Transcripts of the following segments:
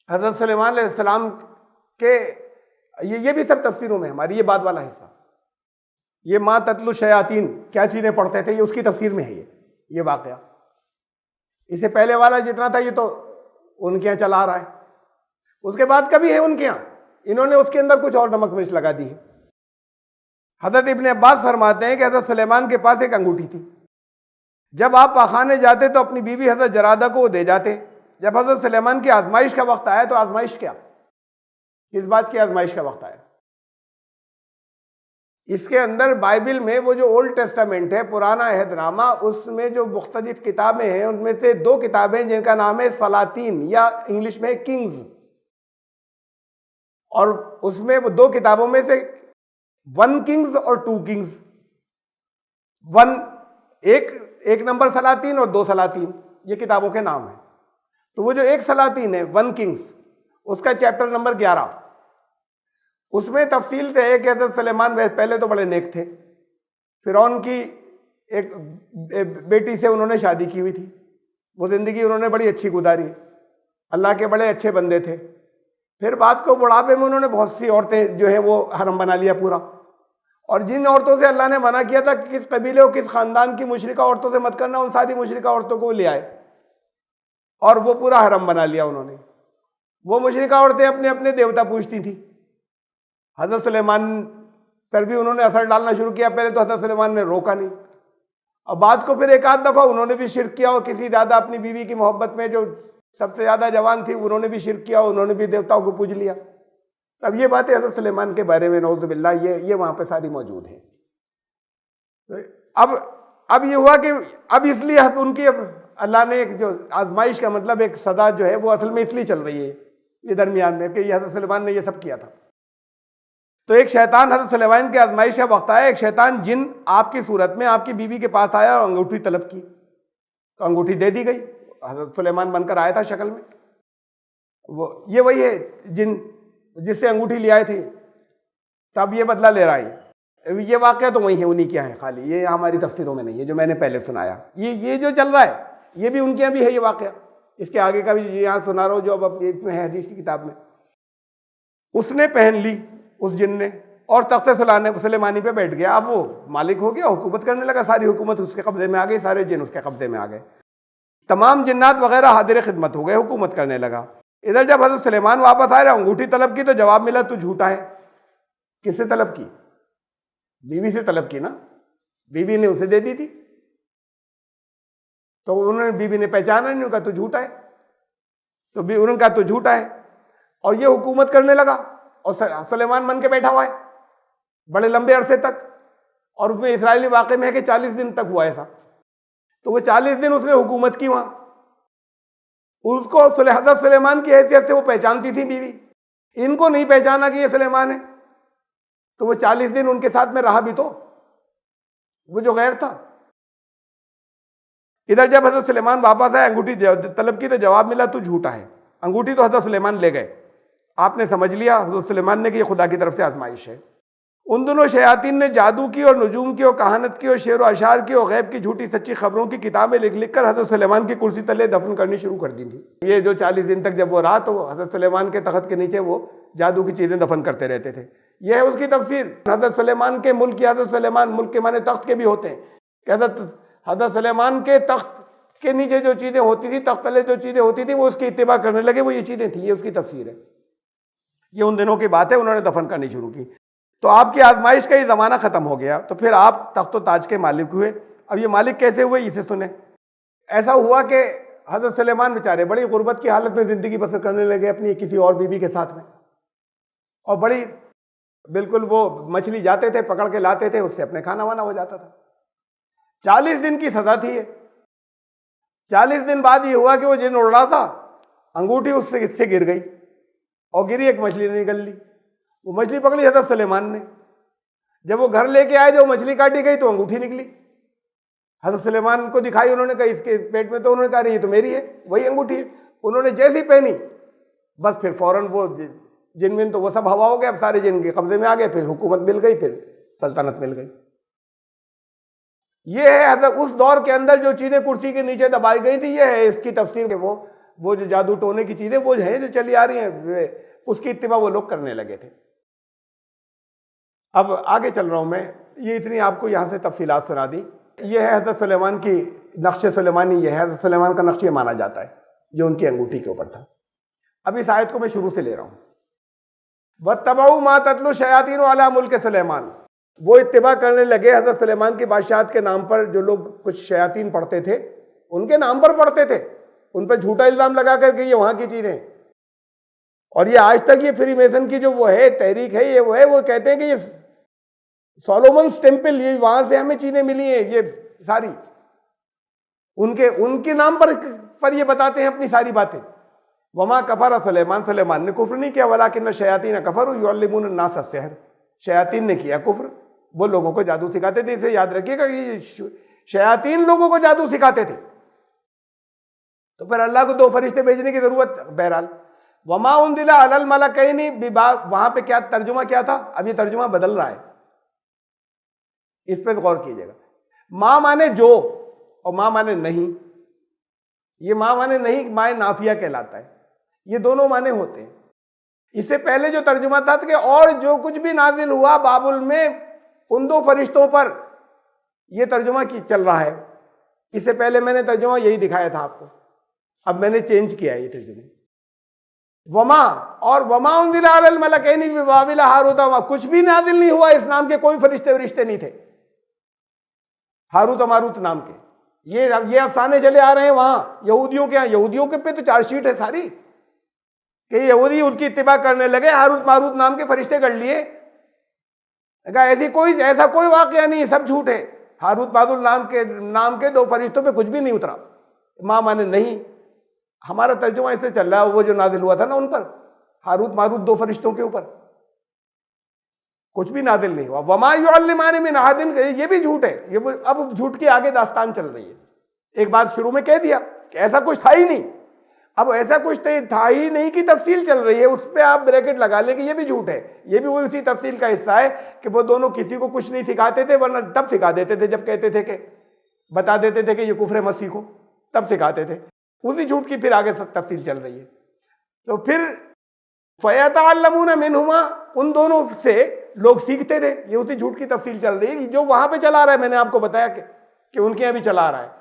हज़रत सुलेमान अलैहिस्सलाम के ये भी सब तफसीरों में हमारी, ये बाद वाला हिस्सा, ये माँ तत्लु शयातीन क्या चीज़ें पढ़ते थे, ये उसकी तफसीर में है ये वाक़या। इससे पहले वाला जितना था ये तो उनके यहाँ चला आ रहा है, उसके बाद कभी है उनके यहाँ, इन्होंने उसके अंदर कुछ और नमक मिर्च लगा दी है। हज़रत इब्न अब्बास फरमाते हैं कि हज़रत सुलेमान के पास एक अंगूठी थी, जब आप पाखाने जाते तो अपनी बीवी हज़रत जरादा को वो दे जाते। जब हज़रत सुलेमान की आजमाइश का वक्त आया, तो आजमाइश क्या, किस बात की आजमाइश का वक्त आया? इसके अंदर बाइबल में वो जो ओल्ड टेस्टामेंट है, पुराना अहदनामा, उसमें जो मुख्तलिफ किताबें हैं उनमें से दो किताबें जिनका नाम है सलातीन या इंग्लिश में किंग्स, और उसमें वो दो किताबों में से 1 किंग्स और 2 किंग्स, एक नंबर सलातीन और 2 सलातीन, ये किताबों के नाम हैं। तो वो जो एक सलातीन है 1 किंग्स, उसका चैप्टर नंबर 11, उसमें तफसील से है कि हज़रत सुलेमान पहले तो बड़े नेक थे, फिरौन की एक बेटी से उन्होंने शादी की हुई थी, वो ज़िंदगी उन्होंने बड़ी अच्छी गुजारी, अल्लाह के बड़े अच्छे बंदे थे। फिर बात को बुढ़ापे में उन्होंने बहुत सी औरतें जो है वो हरम बना लिया पूरा, और जिन औरतों से अल्लाह ने मना किया था कि किस कबीले और किस ख़ानदान की मुशरिका औरतों से मत करना, उन सारी मुशरिका औरतों को ले आए और वो पूरा हरम बना लिया उन्होंने। वो मुशरिका औरतें अपने अपने देवता पूजती थी। हज़रत सुलेमान पर भी उन्होंने असर डालना शुरू किया। पहले तो हज़रत सुलेमान ने रोका नहीं, और बाद को फिर एक आध दफ़ा उन्होंने भी शिर्क किया, और किसी ज़्यादा अपनी बीवी की मोहब्बत में जो सबसे ज़्यादा जवान थी उन्होंने भी शिर्क किया, उन्होंने भी देवताओं को पूज लिया। अब ये बातें हज़रत सुलेमान के बारे में नऊज़ बिल्लाह ये वहाँ पे सारी मौजूद हैं। तो अब ये हुआ कि अब इसलिए उनकी अल्लाह ने एक जो आजमाइश का मतलब एक सदा जो है वो असल में इसलिए चल रही है ये दरमियान में कि हज़रत सुलेमान ने ये सब किया था। तो एक शैतान हज़रत सुलेमान की आजमाइश का वक्त आया, एक शैतान जिन आपकी सूरत में आपकी बीवी के पास आया और अंगूठी तलब की, तो अंगूठी दे दी गई। हज़रत सुलेमान बनकर आया था शक्ल में, वो ये वही है जिन जिससे अंगूठी ले आए थे, तब ये बदला ले रहा है। ये वाक़या तो वही है, उन्हीं क्या है, खाली ये हमारी तफसीरों में नहीं है जो मैंने पहले सुनाया। ये जो चल रहा है ये भी उनके यहाँ भी है ये वाक़या। इसके आगे का भी यहाँ सुना रहा हूँ जो अब इसमें है हदीस की किताब में। उसने पहन ली उस जिन ने, और तख्त सुलेमानी पे बैठ गया। अब वो मालिक हो गया, हुकूमत करने लगा, सारी हुकूमत उसके कब्जे में आ गई, सारे जिन उसके कब्जे में आ गए, तमाम जिन्नात वगैरह हाजिर खिदमत हो गए, हुकूमत करने लगा। इधर जब हज़रत सुलेमान वापस आए, अंगूठी तलब की, तो जवाब मिला तू झूठा है। किससे तलब की? बीवी से तलब की ना, बीवी ने उसे दे दी थी, तो उन्होंने बीवी ने पहचाना नहीं, कहा तू झूठा है, तो उन्होंने कहा तू झूठा है, और ये हुकूमत करने लगा। और सुलेमान बन के बैठा हुआ है बड़े लंबे अरसे तक, और उसमें इसराइली वाक़े में है कि 40 दिन तक हुआ ऐसा। तो वो 40 दिन उसने हुकूमत की वहां, उसको हज़रत सुलेमान की हैसियत से वो पहचानती थी बीवी, इनको नहीं पहचाना कि ये सुलेमान है, तो वो 40 दिन उनके साथ में रहा भी तो वो जो गैर था। इधर जब हज़रत सुलेमान वापस आए, अंगूठी तलब की, तो जवाब मिला तू झूठा है। अंगूठी तो हज़रत सुलेमान ले गए, आपने समझ लिया हज़रत सुलेमान ने कि ये खुदा की तरफ से आजमाइश है। उन दोनों शयातीन ने जादू की और नुजूम की और कहानत की और शेर व अशार की और गैब की झूठी सच्ची खबरों की किताबें लिख लिख कर हज़रत सुलेमान की कुर्सी तले दफन करनी शुरू कर दी थी। ये जो 40 दिन तक जब वो रहा, तो हज़रत सुलेमान के तख्त के नीचे वो जादू की चीज़ें दफन करते रहते थे। यह है उसकी तफसीर। हज़रत सुलेमान के मुल्क, हज़रत सुलेमान मुल्क के माने तख्त के भी होते हैं, कि हज़रत सुलेमान के तख्त के नीचे जो चीज़ें होती थी, तख्त तले जो चीज़ें होती थी, वो उसकी इत्तिबा करने लगे, वो ये चीज़ें थी। ये उसकी तफसीर है, ये उन दिनों की बात है, उन्होंने दफन करनी शुरू की। तो आपकी आजमाइश का ये ज़माना ख़त्म हो गया, तो फिर आप तख्त व ताज के मालिक हुए। अब ये मालिक कैसे हुए, इसे सुने। ऐसा हुआ कि हज़रत सुलेमान बेचारे बड़ी गुर्बत की हालत में ज़िंदगी बसर करने लगे अपनी किसी और बीवी के साथ में, और बड़ी बिल्कुल वो मछली जाते थे, पकड़ के लाते थे, उससे अपने खाना वाना हो जाता था। 40 दिन की सज़ा थी ये। 40 दिन बाद ये हुआ कि वो जिन उड़ रहा था, अंगूठी उससे गिर गई, और गिरी, एक मछली ने निकल ली। वो मछली पकड़ी हज़रत सुलेमान ने। जब वो घर लेके आए, जो मछली काटी गई, तो अंगूठी निकली। हज़रत सुलेमान को दिखाई, उन्होंने कहा इसके पेट में, तो उन्होंने कहा ये तो मेरी है, वही अंगूठी है। उन्होंने जैसी पहनी, बस फिर फौरन वो जिन में तो वो सब हवा हो गया, अब सारे जिन के कब्जे में आ गए, फिर हुकूमत मिल गई, फिर सल्तनत मिल गई। ये है उस दौर के अंदर जो चीज़ें कुर्सी के नीचे दबाई गई थी, ये है इसकी तफसीर। वो वो जो जादू टोने की चीजें वो हैं जो चली आ रही हैं, उसकी इत्तिबा वो लोग करने लगे थे। अब आगे चल रहा हूं मैं, ये इतनी आपको यहां से तफसीलात सुना दी। ये है हज़रत सुलेमान की नक्श सुलेमानी, ये है हज़रत सुलेमान का नक्श, ये माना जाता है जो उनकी अंगूठी के ऊपर था। अब इस आयत को मैं शुरू से ले रहा हूं। वत्तबऊ मा तत्लु शयातीन अला मुल्क सुलेमान, वो इत्तिबा करने लगे हज़रत सुलेमान की बादशाहत के नाम पर। जो लोग कुछ शयातीन पढ़ते थे उनके नाम पर पढ़ते थे, उन पर झूठा इल्जाम लगा करके ये वहां की चीजें। और ये आज तक ये फ्रीमेसन की जो वो है तहरीक है, ये वो है, वो कहते हैं कि ये सोलोमन्स टेम्पल, ये वहां से हमें चीजें मिली हैं, ये सारी उनके नाम पर ये बताते हैं अपनी सारी बातें। वमा कफर सुलेमान, सुलेमान ने कुफ्र नहीं किया, वलाकिन शयातीन कफरू युअल्लिमून अन्नास अस्सिहर, शयातीन ने किया कुफ्र, वो लोगों को जादू सिखाते थे। इसे याद रखिएगा कि शयातीन लोगों को जादू सिखाते थे, तो फिर अल्लाह को दो फरिश्ते भेजने की जरूरत। बहरहाल वमा उनदिला अलल मलकैनी बिबा, वहां पे क्या तर्जुमा क्या था, अब ये तर्जुमा बदल रहा है, इस पर गौर कीजिएगा। मां माने जो और मां माने नहीं, ये मां माने नहीं माए नाफिया कहलाता है, ये दोनों माने होते हैं। इससे पहले जो तर्जुमा था कि और जो कुछ भी नाजिल हुआ बाबुल में उन दो फरिश्तों पर, यह तर्जुमा की चल रहा है। इससे पहले मैंने तर्जुमा यही दिखाया था आपको, अब मैंने चेंज किया है ये तर्जुमे। वमा और वमा उनदिला अलल मलकैनी बिबाबिल हारूत, कुछ भी नाजिल नहीं हुआ, इस नाम के कोई फरिश्ते वरिश्ते नहीं थे हारूत मारूत नाम के। ये अफसाने चले आ रहे हैं वहां यहूदियों के यहाँ, यहूदियों के पे तो चार्जशीट है सारी कि यहूदी उनकी इत्तिबा करने लगे, हारूत मारूत नाम के फरिश्ते कर लिए। ऐसा कोई वाकया नहीं, सब झूठ है। हारूत मारूत नाम के दो फरिश्तों पे कुछ भी नहीं उतरा। मां माने नहीं, हमारा तर्जुमा इससे चल रहा है वो जो नाजिल हुआ था ना उन पर, हारूत मारूत दो फरिश्तों के ऊपर कुछ भी नाजिल नहीं हुआ। वमा युअल्लिमानी मिन अहदिन, ये भी झूठ है। ये अब झूठ की आगे दास्तान चल रही है। एक बात शुरू में कह दिया कि ऐसा कुछ था ही नहीं, अब ऐसा कुछ था ही नहीं की तफसील चल रही है, उस पर आप ब्रैकेट लगा लें कि ये भी झूठ है। ये भी वो उसी तफसील का हिस्सा है कि वो दोनों किसी को कुछ नहीं सिखाते थे, वरना तब सिखा देते थे जब कहते थे कि बता देते थे कि ये कुफ्र मसीह को, तब सिखाते थे। उसी झूठ की फिर आगे तफसील चल रही है। तो फिर फयतअल्लमून मिनहुमा, उन दोनों से लोग सीखते थे। ये उसी झूठ की तफसील चल रही है जो वहां पे चला रहा है। मैंने आपको बताया कि उनके यहाँ भी चला रहा है।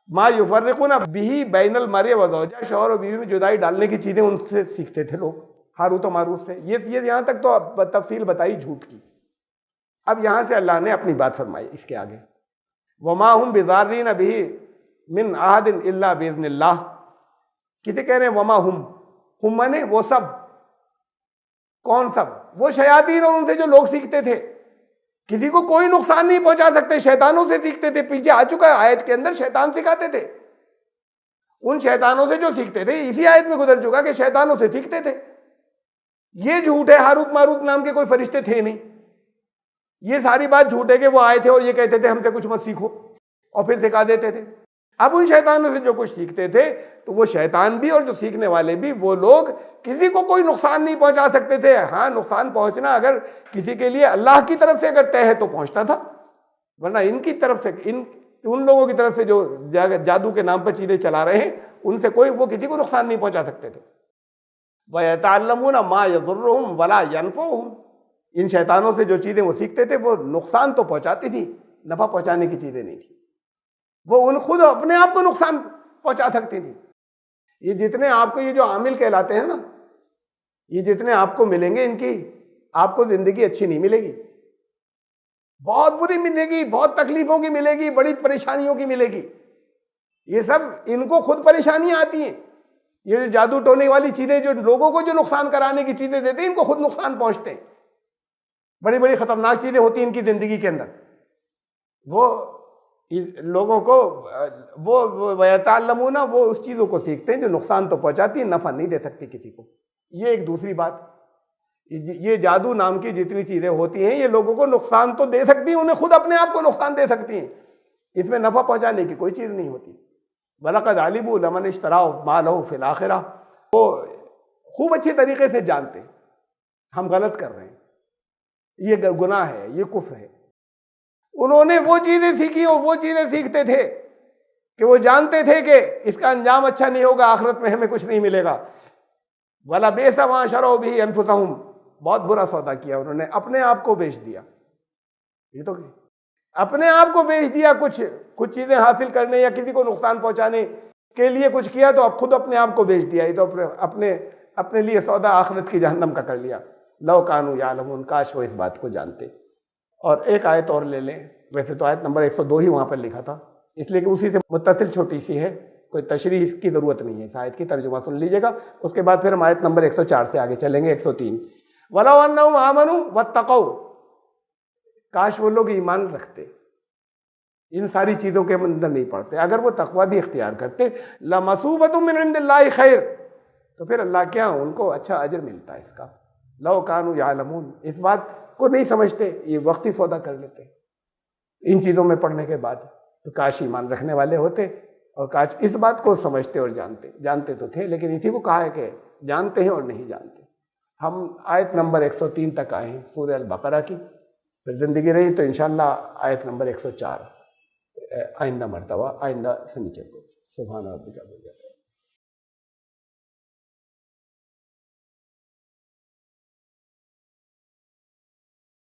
मा युफर्रिकुना बिही बैनल मर्य व ज़ौजा, शौहर और बीवी में जुदाई डालने की चीजें उनसे सीखते थे लोग, हारूत और मारूत से। ये यहां तक तो तफसील बताई झूठ की। अब यहां से अल्लाह ने अपनी बात फरमाई इसके आगे, वमा हुम बिज़ारिन बिही मिन अहदिन इल्ला बिइज़्निल्लाह। किसे कह रहे हैं वमा हुम माने वो सब, कौन सब, वो शयातीन और उनसे जो लोग सीखते थे। किसी को कोई नुकसान नहीं पहुंचा सकते, शैतानों से सीखते थे। पीछे आ चुका है आयत के अंदर, शैतान सिखाते थे। उन शैतानों से जो सीखते थे, इसी आयत में गुजर चुका कि शैतानों से सीखते थे। ये झूठ है, हारूत मारूत नाम के कोई फरिश्ते थे नहीं। ये सारी बात झूठ है कि वो आए थे और ये कहते थे हमसे कुछ मत सीखो, और फिर सिखा देते थे। अब उन शैतानों से जो कुछ सीखते थे, तो वो शैतान भी और जो सीखने वाले भी, वो लोग किसी को कोई नुकसान नहीं पहुंचा सकते थे। हाँ, नुकसान पहुंचना अगर किसी के लिए अल्लाह की तरफ से अगर तय है तो पहुंचता था, वरना इनकी तरफ से, उन लोगों की तरफ से जो जादू के नाम पर चीजें चला रहे हैं, उनसे वो किसी को नुकसान नहीं पहुंचा सकते थे। वयतअल्लमूना मा यज़ुर्रुहुम वला यनफ़उहुम, इन शैतानों से जो चीजें वो सीखते थे वो नुकसान तो पहुंचाती थी, नफा पहुंचाने की चीजें नहीं थी। वो उन खुद अपने आप को नुकसान पहुंचा सकती थी। ये जितने आपको ये जो आमिल कहलाते हैं ना, ये जितने आपको मिलेंगे, इनकी आपको जिंदगी अच्छी नहीं मिलेगी, बहुत बुरी मिलेगी, बहुत तकलीफों की मिलेगी, बड़ी परेशानियों की मिलेगी। ये सब इनको खुद परेशानियां आती हैं। ये जो जादू टोने वाली चीजें, जो लोगों को जो नुकसान कराने की चीजें देते हैं, इनको खुद नुकसान पहुंचते हैं। बड़ी बड़ी खतरनाक चीजें होती हैं इनकी जिंदगी के अंदर। वो लोगों को वो वयतअल्लमूना, वो उस चीजों को सीखते हैं जो नुकसान तो पहुंचाती है, नफा नहीं दे सकती किसी को। ये एक दूसरी बात, ये जादू नाम की जितनी चीजें होती हैं, ये लोगों को नुकसान तो दे सकती हैं, उन्हें खुद अपने आप को नुकसान दे सकती हैं। इसमें नफा पहुंचाने की कोई चीज नहीं होती। वलक़द अलिमू लमन इश्तराहु मा लहु फिल आखिरह, वो खूब अच्छे तरीके से जानते हम गलत कर रहे हैं, ये गुनाह है, ये कुफ्र है। उन्होंने वो चीजें सीखी और वो चीजें सीखते थे कि वो जानते थे कि इसका अंजाम अच्छा नहीं होगा, आखिरत में हमें कुछ नहीं मिलेगा। वला बेसा वहां शरो भी अनफुसहुम, बहुत बुरा सौदा किया उन्होंने, अपने आप को बेच दिया। ये तो अपने आप को बेच दिया, कुछ चीजें हासिल करने या किसी को नुकसान पहुंचाने के लिए कुछ किया, तो अब खुद अपने आप को बेच दिया। ये तो अपने अपने लिए सौदा आखिरत की जहन्नम का कर लिया। लौ कानू यालमून, काश वो इस बात को जानते। और एक आयत और ले लें, वैसे तो आयत नंबर 102 ही वहां पर लिखा था, इसलिए कि उसी से मुत्तसिल छोटी सी है, कोई तशरीह इसकी जरूरत नहीं है। इस आयत की तर्जुमा सुन लीजिएगा, उसके बाद फिर हम आयत नंबर 104 से आगे चलेंगे। 103, वलौ अन्नहुम आमनू वत्तकौ, काश वो लोग ईमान रखते, इन सारी चीजों के अंदर नहीं पड़ते, अगर वो तकवा भी इख्तियार करते, लमसूबतुम मिन इंदिल्लाहि खैर, तो फिर अल्लाह क्या उनको अच्छा अजर मिलता है इसका। लौ कानू यालमून, इस बात को नहीं समझते, ये वक्ती सौदा कर लेते इन चीजों में पढ़ने के बाद। तो काश ईमान रखने वाले होते और काश इस बात को समझते और जानते तो थे, लेकिन इसी को कहा है कि जानते हैं और नहीं जानते। हम आयत नंबर 103 तक आए हैं सूरह अल बकरा की, फिर जिंदगी रही तो इंशाअल्लाह आयत नंबर 104 आइंदा मरतबा, आइंदा से नीचे को। सुभान रब्बिका।